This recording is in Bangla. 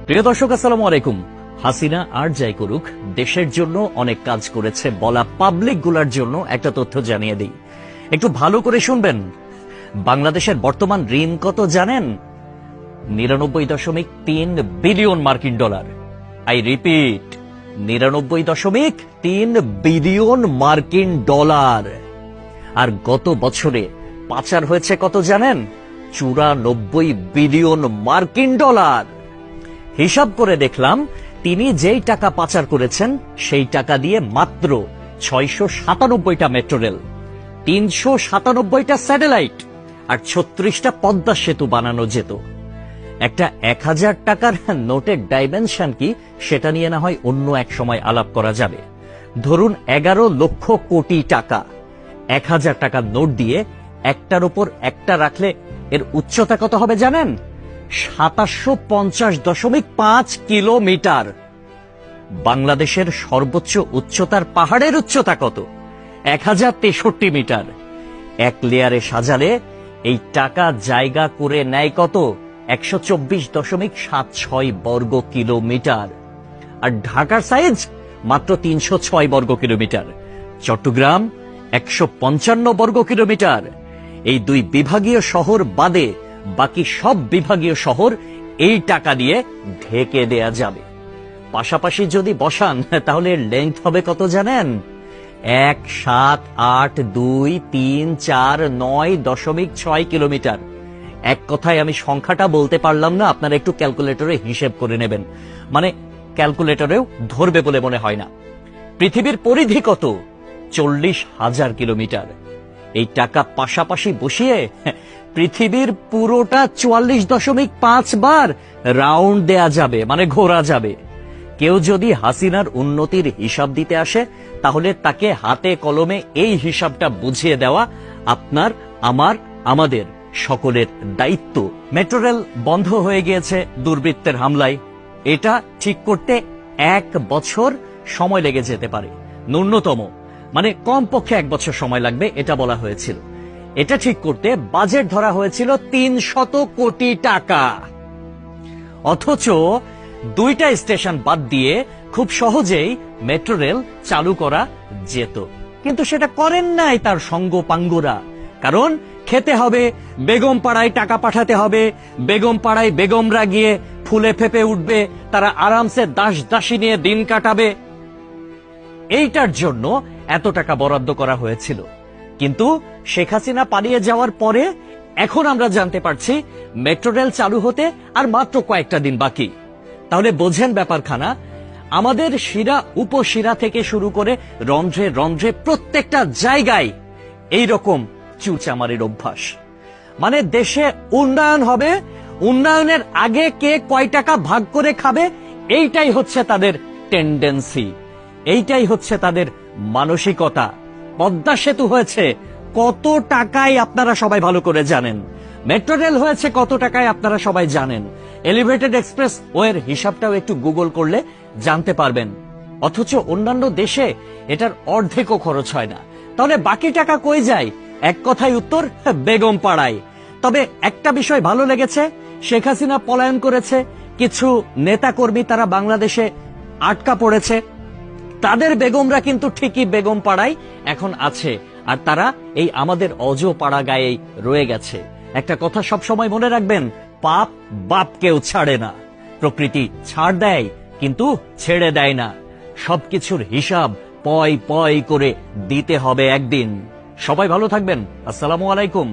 প্রিয় দর্শক, আসসালামু আলাইকুম। হাসিনা আর যাই করুক, দেশের জন্য অনেক কাজ করেছে বলা পাবলিক গুলার জন্য একটা তথ্য জানিয়ে দিই, একটু ভালো করে শুনবেন। বাংলাদেশের বর্তমান ঋণ কত জানেন? 99.3 বিলিয়ন মার্কিন ডলার। আই রিপিট, 99.3 বিলিয়ন মার্কিন ডলার। আর গত বছরে পাচার হয়েছে কত জানেন? 94 বিলিয়ন মার্কিন ডলার। হিসাব করে দেখলাম, তিনি যেই টাকা পাচার করেছেন সেই টাকা দিয়ে মাত্র 697টা মেট্রো রেল, 397টা স্যাটেলাইট আর 36টা পদ্মা সেতু বানানো যেত। একটা 1000 টাকার নোটের ডাইমেনশন কি, সেটা নিয়ে না হয় অন্য এক সময় আলাপ করা যাবে। ধরুন 11 লক্ষ কোটি টাকা 1000 টাকার নোট দিয়ে একটার উপর একটা রাখলে এর উচ্চতা কত হবে জানেন? 750.5 কিলোমিটার। বাংলাদেশের সর্বোচ্চ উচ্চতার পাহাড়ের উচ্চতা কত? 1063 মিটার। এক লেয়ারে সাজালে এই টাকা জায়গা করে নেয় কত? 124.76 বর্গ কিলোমিটার। আর ঢাকার সাইজ মাত্র 306 বর্গ কিলোমিটার, চট্টগ্রাম 155 বর্গ কিলোমিটার। এই দুই বিভাগীয় শহর বাদে বাকি সব বিভাগীয় শহর এই টাকা দিয়ে ঢেকে দেয়া যাবে। পাশাপাশি যদি বসান তাহলে লেংথ হবে কত জানেন? 1,7,8,2,3,4,9.6 কিলোমিটার। এক কথায় আমি সংখ্যাটা বলতে পারলাম না, আপনারা একটু ক্যালকুলেটরে হিসেব করে নেবেন, মানে ক্যালকুলেটরেও ধরবে বলে মনে হয় না। পৃথিবীর পরিধি কত? 40,000 কিলোমিটার। এই টাকা পাশাপাশি বসিয়ে পৃথিবীর পুরোটা 44.5 বার রাউন্ড দেয়া যাবে, মানে ঘোরা যাবে। কেউ যদি হাসিনার উন্নতির হিসাব দিতে আসে, তাহলে তাকে হাতে কলমে এই হিসাবটা বুঝিয়ে দেওয়া আপনার, আমার, আমাদের সকলের দায়িত্ব। মেট্রো রেল বন্ধ হয়ে গিয়েছে দুর্বৃত্তের হামলায়। এটা ঠিক করতে 1 বছর সময় লেগে যেতে পারে, ন্যূনতম, মানে কমপক্ষে 1 বছর সময় লাগবে এটা বলা হয়েছিল। এটা ঠিক করতে বাজেট ধরা হয়েছিল 300 কোটি টাকা। অথচ 2টা স্টেশন বাদ দিয়ে খুব সহজেই মেট্রো রেল চালু করা যেত, কিন্তু সেটা করেন নাই তার সঙ্গপাঙ্গরা। কারণ খেতে হবে, বেগম পাড়ায় টাকা পাঠাতে হবে, বেগম পাড়ায় বেগমরা গিয়ে ফুলে ফেপে উঠবে, তারা আরামসে দাস দাসী নিয়ে দিন কাটাবে। এইটার জন্য এত টাকা বরাদ্দ করা হয়েছিল। কিন্তু শেখ হাসিনা পালিয়ে যাওয়ার পরে এখন আমরা জানতে পারছি মেট্রো রেল চালু হতে আর মাত্র কয়েকটা দিন বাকি। তাহলে বোঝেন ব্যাপারখানা। আমাদের শিরা উপশিরা থেকে শুরু করে রন্ধ্রে রন্ধ্রে প্রত্যেকটা জায়গায় এইরকম চুচামারির অভ্যাস। মানে দেশে উন্নয়ন হবে, উন্নয়নের আগে কে কয় টাকা ভাগ করে খাবে, এইটাই হচ্ছে তাদের টেন্ডেন্সি, এইটাই হচ্ছে তাদের মানসিকতা। পদ্মা সেতু হয়েছে কত টাকায় আপনারা সবাই ভালো করে জানেন। মেট্রো রেল হয়েছে কত টাকায় আপনারা সবাই জানেন। এলিভেটেড এক্সপ্রেস ওয়ের হিসাবটাও একটু গুগল করলে জানতে পারবেন। অথচ অন্যান্য দেশে এটার অর্ধেকও খরচ হয় না। তাহলে বাকি টাকা কই যায়? এক কথায় উত্তর, বেগম পাড়ায়। তবে একটা বিষয় ভালো লেগেছে, শেখ হাসিনা পলায়ন করেছে, কিছু নেতাকর্মী তারা বাংলাদেশে আটকা পড়েছে, তাদের বেগমরা কিন্তু ঠিকই বেগম পাড়ায় এখন আছে, আর তারা এই আমাদের অজ পাড়া গায়েই রয়ে গেছে। একটা কথা সব সময় মনে রাখবেন, পাপ বাপকেও ছাড়ে না। প্রকৃতি ছাড় দেয় কিন্তু ছেড়ে দেয় না। সবকিছুর হিসাব পয় পয় করে দিতে হবে একদিন। সবাই ভালো থাকবেন। আসসালামু আলাইকুম।